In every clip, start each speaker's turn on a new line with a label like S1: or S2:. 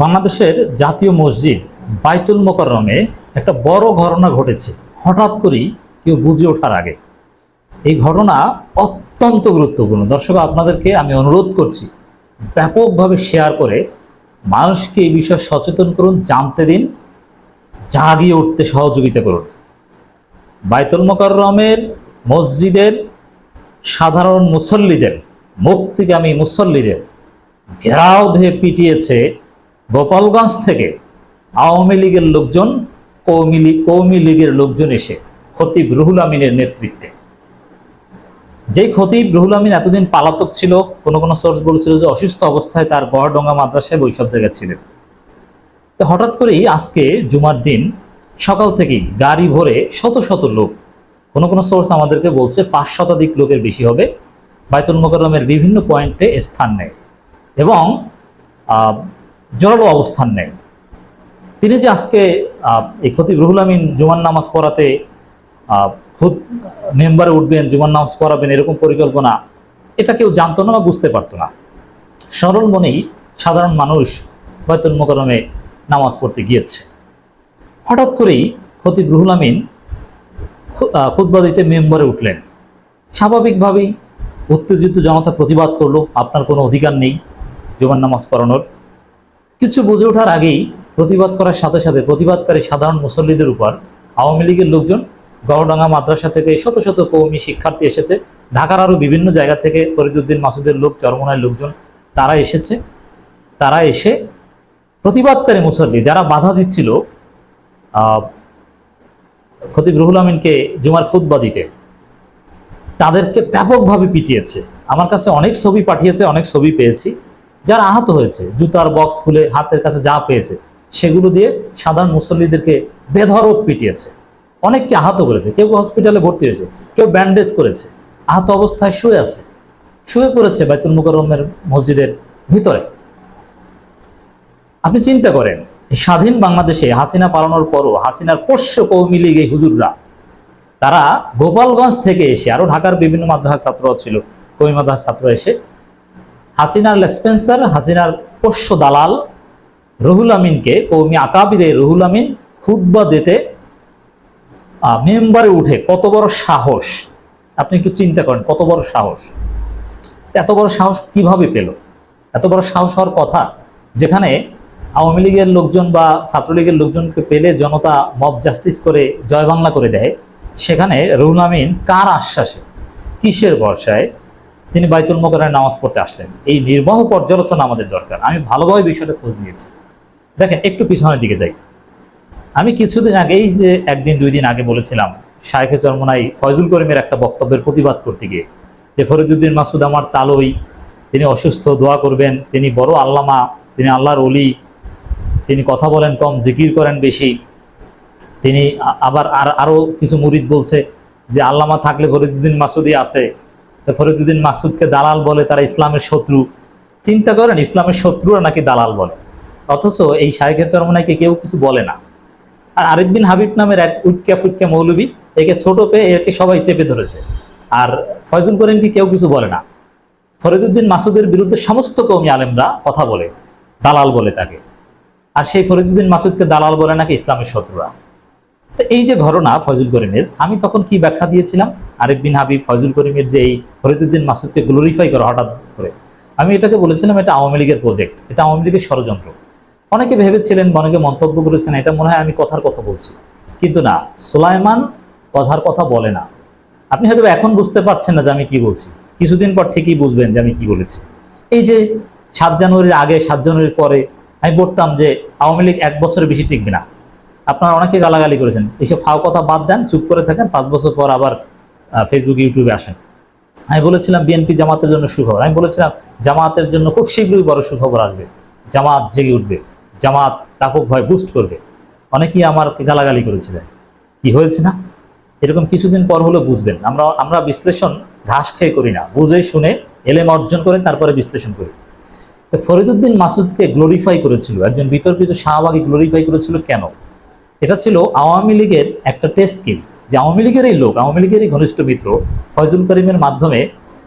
S1: বাংলাদেশের জাতীয় মসজিদ বাইতুল মোকাররমে একটা বড় ঘটনা ঘটেছে হঠাৎ করেই কেউ বুঝে ওঠার আগে। এই ঘটনা অত্যন্ত গুরুত্বপূর্ণ। দর্শক, আপনাদেরকে আমি অনুরোধ করছি ব্যাপকভাবে শেয়ার করে মানুষকে এই বিষয়ে সচেতন করুন, জানতে দিন, জাগিয়ে উঠতে সহযোগিতা করুন। বাইতুল মোকাররমের মসজিদের সাধারণ মুসল্লিদের, মুক্তিগামী মুসল্লিদের ঘেরাও দিয়ে পিটিয়েছে গোপালগঞ্জ থেকে আওয়ামী লীগের লোকজন, কওমি লীগের লোকজন এসে খতিব রুহুল আমিনের নেতৃত্বে। যেই খতিব রুহুল আমিন এতদিন পালাতক ছিল, কোনো কোনো সোর্স বলছিল যে অসুস্থ অবস্থায় তার গড়ডঙ্গা মাদ্রাসায় ওই সব জায়গায় ছিলেন। তো হঠাৎ করেই আজকে জুমার দিন সকাল থেকেই গাড়ি ভরে শত শত লোক, কোনো কোনো সোর্স আমাদেরকে বলছে 5 শতাধিক লোকের বেশি হবে, বাইতুল মোকাররমের বিভিন্ন পয়েন্টে স্থান নেয় এবং জোরালো অবস্থান নেয়। তিনি যে আজকে এই খতিব রুহুল আমিন জুমার নামাজ পড়াতে খুব মেম্বারে উঠবেন, জুমার নামাজ পড়াবেন, এরকম পরিকল্পনা এটা কেউ জানতো না বা বুঝতে পারতো না। সরল মনেই সাধারণ মানুষ বাইতুল মোকাররমে নামাজ পড়তে গিয়েছে। হঠাৎ করেই খতিব রুহুল আমিন খুতবা দিতে মেম্বারে উঠলেন। স্বাভাবিকভাবেই উত্তেজিত জনতা প্রতিবাদ করলো, আপনার কোনো অধিকার নেই জুমার নামাজ পড়ানোর। কিছু বুঝে ওঠার আগেই প্রতিবাদ করার সাথে সাথে প্রতিবাদকারী সাধারণ মুসল্লিদের উপর আওয়ামী লীগের লোকজন, গড়ডাঙ্গা মাদ্রাসা থেকে শত শত কওমি শিক্ষার্থী এসেছে, ঢাকার আরও বিভিন্ন জায়গা থেকে ফরিদউদ্দিন মাসুদের লোক, চরমনায়ের লোকজন, তারা এসেছে। তারা এসে প্রতিবাদকারী মুসল্লি যারা বাধা দিচ্ছিল খতিব রুহুল আমিনকে জুমার খুতবা দিতে, তাদেরকে ব্যাপকভাবে পিটিয়েছে। আমার কাছে অনেক ছবি পাঠিয়েছে, অনেক ছবি পেয়েছি। যারা আহত হয়েছে জুতার বক্স খুলে হাতের কাছে যা পেয়েছে সেগুলো দিয়ে সাধারণ মুসল্লিদেরকে বেধড়ক পিটিয়েছে। অনেককে আহত করেছে, কেউ হসপিটালে ভর্তি হয়েছে, কেউ ব্যান্ডেজ করেছে, আহত অবস্থায় শুয়ে পড়েছে বাইতুল মোকাররমের মসজিদের ভিতরে। আপনি চিন্তা করেন, এই স্বাধীন বাংলাদেশে হাসিনা পালানোর পরও হাসিনার পোষ্য কওমি লীগ এই হুজুররা, তারা গোপালগঞ্জ থেকে এসে, আরো ঢাকার বিভিন্ন মাদ্রাসার ছাত্র ছিল, কওমি মাদ্রাসার ছাত্র এসে হাসিনার লেসপেন্সার, হাসিনার পোষ্য দালাল রুহুল আমিনকে, কওমি আকাবিরে রুহুল আমিন খুতবা দিতে মেম্বারে উঠে কত বড় সাহস! আপনি একটু চিন্তা করেন, কত বড় সাহস! এত বড় সাহস কিভাবে পেল? এত বড় সাহস হওয়ার কথা, যেখানে আওয়ামী লীগের লোকজন বা ছাত্রলীগের লোকজনকে পেলে জনতা মব জাস্টিস করে জয় বাংলা করে দেয়, সেখানে রুহুল আমিন কার আশ্বাসে, কিসের ভরসায় তিনি বাইতুল মোকাররমে নামাজ পড়তে আসলেন? এই নির্বাহ পর্যালোচনা আমাদের দরকার। আমি ভালোভাবে বিষয়টা খোঁজ নিয়েছি। দেখেন, একটু পিছনের দিকে যাই। আমি কিছুদিন আগেই, যে একদিন 2 দিন আগে বলেছিলাম, শায়েখে চরমনাই ফয়জুল করিমের একটা বক্তব্যের প্রতিবাদ করতে গিয়ে, যে ফরিদউদ্দিন মাসুদ আমার তালই, তিনি অসুস্থ, দোয়া করবেন, তিনি বড় আল্লামা, তিনি আল্লাহর ওলি, তিনি কথা বলেন কম, জিকির করেন বেশি। তিনি আবার আরও কিছু মুরিদ বলছে যে আল্লামা থাকলে ফরিদউদ্দিন মাসুদই আছে, তো ফরিদউদ্দিন মাসুদকে দালাল বলে, তারা ইসলামের শত্রু। চিন্তা করেন, ইসলামের শত্রুরা নাকি দালাল বলে, অথচ এই শায়েখে চরমনাইকে কেউ কিছু বলে না। আর আরিফ বিন হাবিব নামের এক উটকা ফুটকা মৌলবী, একে ছোট পেয়ে একে সবাই চেপে ধরেছে। আর ফয়জুল করিমকে কেউ কিছু বলে না। ফরিদউদ্দিন মাসুদের বিরুদ্ধে সমস্ত কওমি আলেমরা কথা বলে, দালাল বলে তাকে। আর সেই ফরিদউদ্দিন মাসুদকে দালাল বলে নাকি ইসলামের শত্রুরা। তো এই যে ঘটনা ফয়জুল করিমের, আমি তখন কি ব্যাখ্যা দিয়েছিলাম? আরিফ বিন হাবিব, ফয়জুল করিমের যে এই ফরিদউদ্দিন মাসুদকে গ্লোরিফাই করা হঠাৎ করে, আমি এটাকে বলেছিলাম এটা আওয়ামী লীগের প্রজেক্ট, এটা আওয়ামী লীগের ষড়যন্ত্র। অনেকে ভেবেছিলেন, অনেকে মন্তব্য করেছেন, এটা মনে হয় আমি কথার কথা বলছি, কিন্তু না, সুলাইমান কথার কথা বলে না। আপনি হয়তো এখন বুঝতে পারছেন না যে আমি কি বলছি, কিছুদিন পর ঠিকই বুঝবেন যে আমি কি বলেছি। এই যে 7 জানুয়ারির আগে, 7 জানুয়ারির পরে আমি বলতাম যে আওয়ামী লীগ 1 বছরের বেশি টিকবে না। আপনারা অনেকে গালাগালি করেছেন, এইসব ফাও কথা বাদ দেন, চুপ করে থাকেন, 5 বছর পর আবার ফেসবুক, ইউটিউবে আসেন। আমি বলেছিলাম বিএনপি জামাতের জন্য সুখবর, আমি বলেছিলাম জামাতের জন্য খুব শীঘ্রই বড় সুখবর আসবে, জামাত জেগে উঠবে, জামাত ব্যাপকভাবে বুস্ট করবে। অনেকেই আমার গালাগালি করেছিলেন, কি হয়েছে না? এরকম কিছুদিন পর হলে বুঝবেন। আমরা বিশ্লেষণ ঘাস খেয়ে করি না, বুঝে শুনে এলেম অর্জন করে তারপরে বিশ্লেষণ করি। তো ফরিদউদ্দিন মাসুদকে গ্লোরিফাই করেছিল একজন বিতর্কিত শাহবাগী, গ্লোরিফাই করেছিল কেন? এটা ছিল আওয়ামী লীগের একটা টেস্ট কেস, যে আওয়ামী লীগেরই লোক, আওয়ামী লীগেরই ঘনিষ্ঠ মিত্র ফয়জুল করিমের মাধ্যমে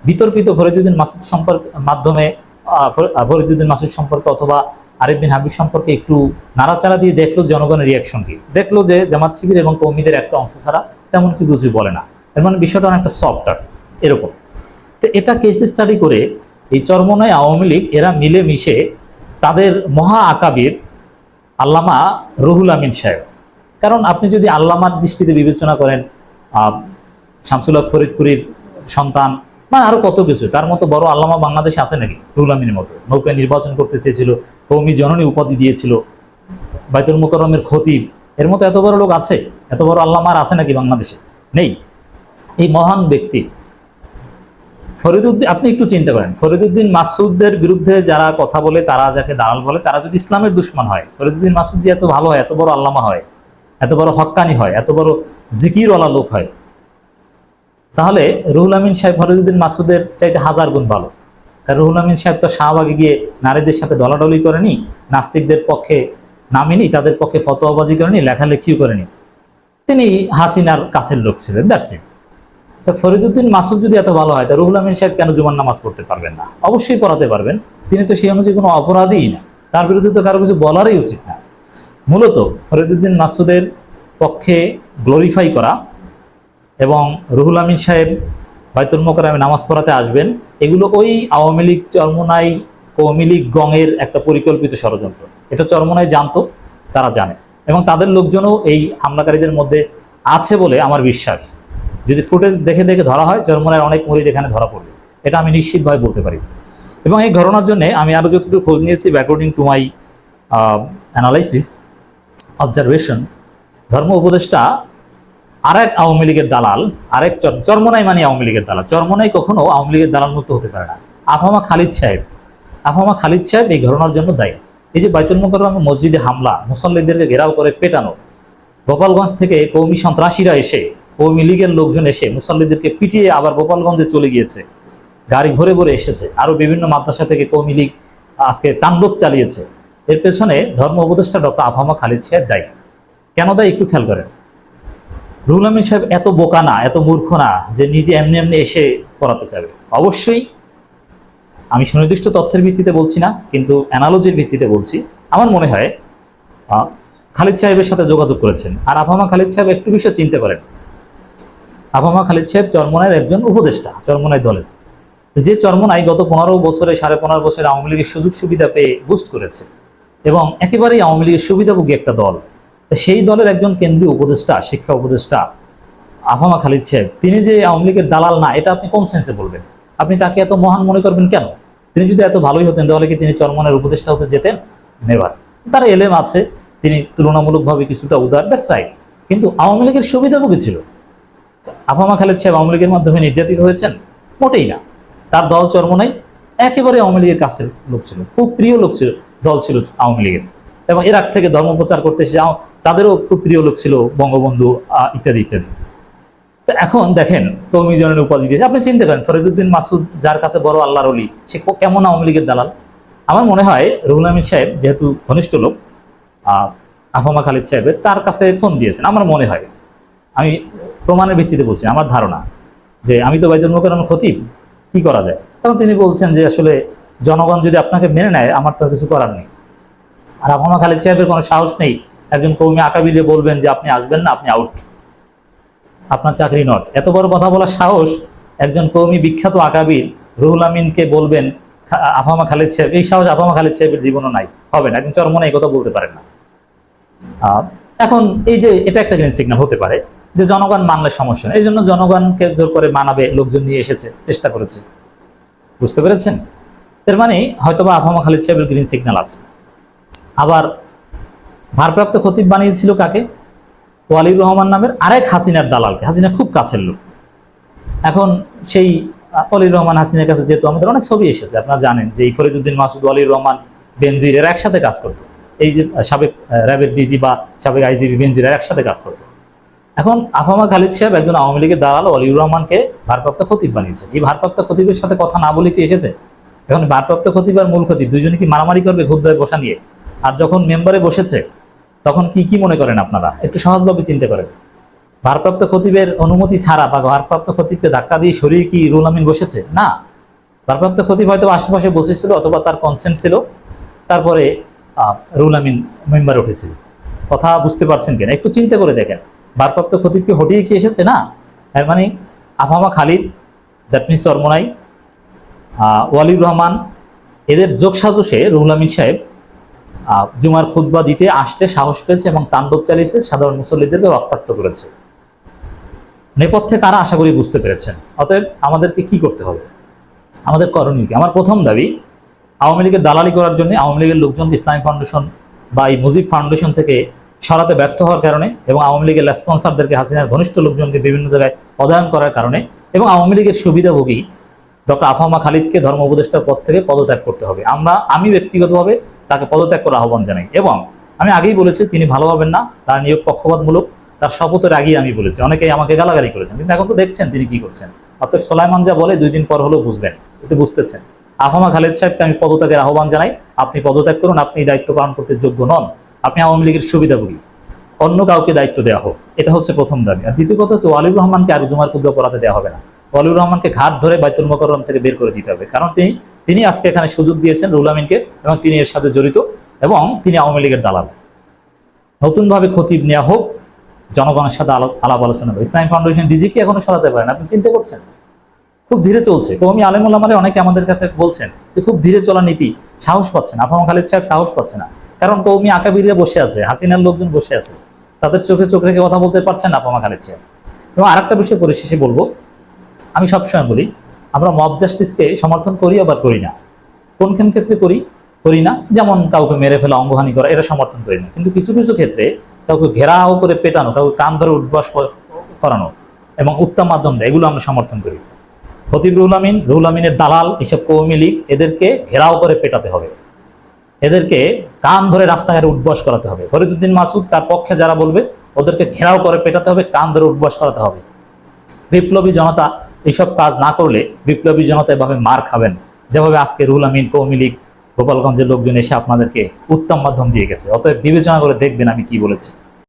S1: বিতর্কিত ফরিদউদ্দিন মাসুদ সম্পর্কে, মাধ্যমে ফরিদউদ্দিন মাসুদ সম্পর্কে অথবা আরিফ বিন হাবিব সম্পর্কে একটু নাড়াচাড়া দিয়ে দেখলো জনগণের রিয়াকশন কি, দেখলো যে জামাত শিবির এবং কওমিদের একটা অংশ ছাড়া তেমন কি কিছু বলে না, এর মানে বিষয়টা অনেকটা সফটার এরকম। তো এটা কেস স্টাডি করে এই চরমনাই আওয়ামী লীগ এরা মিলে মিশে তাদের মহা আকাবির আল্লামা রুহুল আমিন সাহেব, কারণ আপনি যদি আল্লামার দৃষ্টিতে বিবেচনা করেন শামসুল হক ফরিদপুরীর সন্তান বা আরো কত কিছু, তার মতো বড় আল্লামা বাংলাদেশে আছে নাকি? রুহুল আমিনের মতো নৌকায় নির্বাচন করতে চেয়েছিল, কওমি জননী উপাধি দিয়েছিল, বাইতুল মুকাররমের খতিব, এর মতো এত বড় লোক আছে, এত বড় আল্লামার আছে নাকি বাংলাদেশে? নেই। এই মহান ব্যক্তি ফরিদউদ্দিন, আপনি একটু চিন্তা করেন, ফরিদউদ্দিন মাসউদের বিরুদ্ধে যারা কথা বলে, তারা যাকে দালাল বলে, তারা যদি ইসলামের দুশমন হয়, ফরিদউদ্দিন মাসউদ যে এত ভালো হয়, এত বড় আল্লামা হয়, এত বড় হক্কানি হয়, এত বড় জিকিরওয়ালা লোক হয়, তাহলে রুহুল আমিন সাহেব ফরিদউদ্দিন মাসউদের চাইতে 1000 গুণ ভালো। কারণ রুহুল আমিন সাহেব তো শাহবাগে গিয়ে নারীদের সাথে ডলাডলি করেনি, নাস্তিকদের পক্ষে নামেনি, তাদের পক্ষে ফতোয়াবাজি করেনি, লেখালেখিও করেনি, তিনি হাসিনার কাছের লোক ছিলেন, দ্যাটস ইট। তো ফরিদউদ্দিন মাসউদ যদি এত ভালো হয়, তা রুহুল আমিন সাহেব কেন জুমার নামাজ পড়তে পারবেন না? অবশ্যই পড়াতে পারবেন, তিনি তো সেই অনুযায়ী কোনো অপরাধীই না, তার বিরুদ্ধে তো কারো কিছু বলারই উচিত না। মূলত ফরিদউদ্দিন মাসউদের পক্ষে গ্লোরিফাই করা এবং রুহুল আমিন সাহেব বাইতুল মোকাররমে নামাজ পড়াতে আসবেন, এগুলো ওই আওয়ামী লীগ চরমনাই কওমি লীগ গঙের একটা পরিকল্পিত ষড়যন্ত্র। এটা চরমনাই জানতো, তারা জানে, এবং তাদের লোকজনও এই হামলাকারীদের মধ্যে আছে বলে আমার বিশ্বাস। যদি ফুটেজ দেখে দেখে ধরা হয়, চরমনাইয়ের অনেক মুরিদ এখানে ধরা পড়বে, এটা আমি নিশ্চিতভাবে বলতে পারি। এবং এই ঘটনার জন্য আমি আরও যতটুকু খোঁজ নিয়েছি, according to my analysis observation, ধর্ম উপদেষ্টা আরেক আওয়ামী লীগের দালাল, আরেক চরমনাই মানে আওয়ামী লীগের দালাল, চরমনাই কখনো আওয়ামী লীগের দালাল মুক্ত হতে পারে না। আফামা খালিদ সাহেব এই ঘটনার জন্য দায়ী। এই যে বাইতুল মুকাররমে মসজিদে হামলা, মুসল্লিদেরকে ঘেরাও করে পেটানো, গোপালগঞ্জ থেকে কওমি সন্ত্রাসীরা এসে, কওমি লীগের লোকজন এসে মুসল্লিদেরকে পিটিয়ে আবার গোপালগঞ্জে চলে গিয়েছে, গাড়ি ভরে ভরে এসেছে, আরো বিভিন্ন মাদ্রাসা থেকে কওমি লীগ আজকে তাণ্ডব চালিয়েছে, এর পেছনে ধর্ম উপদেষ্টা ডক্টর আফামা খালিদ সাহেব দায়ী। কেন দায়ী একটু খেয়াল করেন। রুহুল আমিন সাহেব এত বোকা না, এত মূর্খ না যে নিজে এমনি এমনি এসে পড়াতে চাবে। অবশ্যই আমি সুনির্দিষ্ট তথ্যের ভিত্তিতে বলছি না, কিন্তু অ্যানালজির ভিত্তিতে বলছি। আমার মনে হয় খালিদ সাহেবের সাথে যোগাযোগ করেছেন। আর আফামা খালিদ সাহেব একটু বিষয় চিন্তা করেন, আফামা খালিদ সাহেব চরমনাইয়ের একজন উপদেষ্টা, চরমনাই দলের, যে চরমনাই গত 15 বছরে 15.5 বছরে আওয়ামী লীগের সুযোগ সুবিধা পেয়ে বুস্ট করেছে এবং একেবারেই আওয়ামী লীগের সুবিধাভোগী একটা দল। সেই দলের একজন কেন্দ্রীয় উপদেষ্টা, শিক্ষা উপদেষ্টা আফামা খালিদ সাহেব, তিনি যে আওয়ামী লীগের দালাল না, এটা আপনি কোন সেন্সে বলবেন? আপনি তাকে এত মহান মনে করবেন কেন? তিনি যদি এত ভালোই হতেন, তাহলে কি তিনি চরমনাইয়ের উপদেষ্টা হতে যেতেন? নেভার। তার এলেম আছে, তিনি তুলনামূলকভাবে কিছুটা উদার, দ্যাটস রাইট, কিন্তু আওয়ামী লীগের সুবিধাভোগী ছিল। আফামা খালিদ সাহেব আওয়ামী লীগের মাধ্যমে নির্যাতিত হয়েছেন? মোটেই না। তার দল চরমনাই একেবারে আওয়ামী লীগের কাছের লোক ছিল, খুব প্রিয় লোক ছিল, দল ছিল আওয়ামী লীগের, এবং এর আগ থেকে ধর্ম প্রচার করতে এসে তাদেরও খুব প্রিয় লোক ছিল বঙ্গবন্ধু ইত্যাদি ইত্যাদি। তো এখন দেখেন কওমি জননী উপাধি দিয়েছে, আপনি চিন্তা করেন ফরিদউদ্দিন মাসউদ যার কাছে বড় আল্লাহর ওলি, সে কেমন আওয়ামী লীগের দালাল? আমার মনে হয় রুহুল আমিন সাহেব যেহেতু ঘনিষ্ঠ লোক আফামা খালিদ সাহেবের, তার কাছে ফোন দিয়েছেন আমার মনে হয়। আমি প্রমাণের ভিত্তিতে বলছি, আমার ধারণা যে আমি তো বাইতুল মুকাররমের খতিব, কি করা যায়? তখন তিনি বলছেন যে আসলে জনগণ যদি আপনাকে মেনে নেয়, আমার তো কিছু করার নেই। আর আফামা খালিদ সাহেবের কোনো সাহস নেই একজন কওমি আকাবিরে বলবেন যে আপনি আসবেন না, আপনি আউট, আপনার চাকরি নট। এত বড় কথা বলার সাহস একজন কওমি বিখ্যাত আকাবির রুহুল আমিনকে বলবেন আফামা খালিদ সাহেব, এই সাহস আফামা খালিদ সাহেবের জীবনও নাই, হবে না। একজন চরমনাই এই কথা বলতে পারেন না। এখন এই যে এটা একটা গ্রিন সিগন্যাল হতে পারে যে জনগণ মানলে সমস্যা নেই, এই জন্য জনগণকে জোর করে মানাবে লোকজন নিয়ে এসেছে, চেষ্টা করেছে, বুঝতে পেরেছেন? এর মানে হয়তোবা আফামা খালিদ সাহেবের গ্রিন সিগন্যাল আছে। আবার ভারপ্রাপ্ত খতিব বানিয়েছিল কাকে? ওয়ালির রহমান নামের আরেক হাসিনার দালালকে, হাসিনা খুব কাছের লোক। এখন সেই ওয়ালির রহমান হাসিনার কাছে যেহেতু আমাদের অনেক ছবি এসেছে, আপনারা জানেন যে এই ফরিদউদ্দিন মাসউদ, ওয়ালির রহমান, বেনজির এরা একসাথে কাজ করতো, এই যে সাবেক র্যাবের ডিজি বা সাবেক আইজিবি বেনজির এরা একসাথে কাজ করতো। এখন আফামা খালিদ সাহেব একজন আওয়ামী লীগের দালাল ওয়ালিউর রহমানকে ভারপ্রাপ্ত খতিব বানিয়েছে। এই ভারপ্রাপ্ত খতিবের সাথে কথা না বলে কি এসেছে? এখন ভারপ্রাপ্ত খতিব আর মূল খতিব দুইজনে কি মারামারি করবে খুতবায় বসা নিয়ে? আর যখন মেম্বারে বসেছে তখন কি মনে করেন আপনারা? একটু সহজভাবে চিন্তা করেন। ভারপ্রাপ্ত খতিবের অনুমতি ছাড়া বা ভারপ্রাপ্ত খতিবকে ধাক্কা দিয়ে সরিয়ে কি রুহুল আমিন বসেছে? না। ভারপ্রাপ্ত খতিব হয়তো আশেপাশে বসেছিল, অথবা তার কনসেন্ট ছিল, তারপরে রুহুল আমিন মেম্বারে উঠেছিল। কথা বুঝতে পারছেন কিনা একটু চিন্তা করে দেখেন। ভারপ্রাপ্ত খতিবকে হটিয়ে কি এসেছে? না, এর মানে আফামা খালিদ, দ্যাট মিনস চরমোনাই, ওয়ালিউর রহমান, এদের যোগসাজশে রুহুল আমিন সাহেব জুমার খুতবা দিতে আসতে সাহস পেয়েছে এবং তাণ্ডব চালিয়েছে, সাধারণ মুসল্লিদেরকে রক্তাক্ত করেছে। নেপথ্যে কারা আশা করি বুঝতে পেরেছেন। অতএব আমাদেরকে কি করতে হবে, আমাদের করণীয় কি? আমার প্রথম দাবি, আওয়ামী লীগের দালালি করার জন্য আওয়ামী লীগের লোকজনকে ইসলামী ফাউন্ডেশন বা এই মুজিব ফাউন্ডেশন থেকে সরাতে ব্যর্থ হওয়ার কারণে এবং আওয়ামী লীগের স্পন্সরদেরকে, হাসিনার ঘনিষ্ঠ লোকজনকে বিভিন্ন জায়গায় পদায়ন করার কারণে এবং আওয়ামী লীগের সুবিধাভোগী ডক্টর আফামা খালিদকে ধর্ম উপদেষ্টার পদ থেকে পদত্যাগ করতে হবে। আমি ব্যক্তিগতভাবে তাকে পদত্যাগ করার আহ্বান জানাই এবং আমি আগেই বলেছি তিনি ভালো হবেন না, তার নিয়োগ পক্ষপাতমূলক, তার শপথের আগেই আমি বলেছি। অনেকেই আমাকে গালাগালি করেছেন, কিন্তু এখন তো দেখছেন তিনি কি করছেন। অর্থাৎ সোলাইমান যা বলে 2 দিন পর হলেও বুঝবেন, এতে বুঝতেছেন। আফামা খালেদ সাহেবকে আমি পদত্যাগের আহ্বান জানাই। আপনি পদত্যাগ করুন, আপনি দায়িত্ব পালন করতে যোগ্য নন, আপনি আওয়ামী লীগের সুবিধাভোগী, অন্য কাউকে দায়িত্ব দেওয়া হোক। এটা হচ্ছে প্রথম দাবি। আর দ্বিতীয় কথা হচ্ছে ওয়ালিউর রহমানকে আর জুমার খুতবা পড়াতে দেওয়া হবে না। ওয়ালিউর রহমানকে ঘাট ধরে বাইতুল মোকাররম থেকে বের করে দিতে হবে, কারণ তিনি আজকে এখানে সুযোগ দিয়েছেন রুহুল আমিনকে এবং তিনি এর সাথে জড়িত এবং তিনি আওয়ামী লীগের দালাল। নতুনভাবে খতিব নেওয়া হোক, জনগণের সাথে আলাপ আলোচনা হবে। ইসলামী ফাউন্ডেশন ডিজিকে এখনো সরাতে পারেন, আপনি চিন্তা করছেন? খুব ধীরে চলছে। কওমি আলেম ওলামারে অনেকে আমাদের কাছে বলছেন যে খুব ধীরে চলা নীতি, সাহস পাচ্ছে না। আফামা খালিদ সাহেব সাহস পাচ্ছে না, কারণ কওমি আকাবিররা বসে আছে, হাসিনার লোকজন বসে আছে, তাদের চোখে চোখ রেখে কথা বলতে পারছেন না আফামা খালিদ সাহেব। এবং আরেকটা বিষয় পরিশেষে বলবো, আমি সবসময় বলি আমরা মব জাস্টিসকে সমর্থন করি আবার করি না। কোন ক্ষেত্রে করি না, যেমন কাউকে মেরে ফেলা, অঙ্গহানি করা, এটা সমর্থন করি না। কিন্তু কিছু কিছু ক্ষেত্রে কাউকে ঘেরাও করে পেটানো, কাউকে কান ধরে উঠবাস করানো এবং উত্তম মাধ্যম দেয়, এগুলো আমরা সমর্থন করি। খতিব রুহুল আমিনের দালাল এসব কওমি লীগ, এদেরকে ঘেরাও করে পেটাতে হবে, এদেরকে কান ধরে রাস্তাঘাটে উঠবাস করাতে হবে। ফরিদউদ্দিন মাসুদ তার পক্ষে যারা বলবে ওদেরকে ঘেরাও করে পেটাতে হবে, কান ধরে উঠবাস করাতে হবে। বিপ্লবী জনতা এইসব কাজ না করলে বিপ্লবী জনতা এভাবে মার খাবেন, যেভাবে আজকে রুহুল আমিন, কওমি লীগ, গোপালগঞ্জের লোকজন এসে আপনাদেরকে উত্তম মাধ্যম দিয়ে গেছে। অতএব বিবেচনা করে দেখবেন আমি কি বলেছি।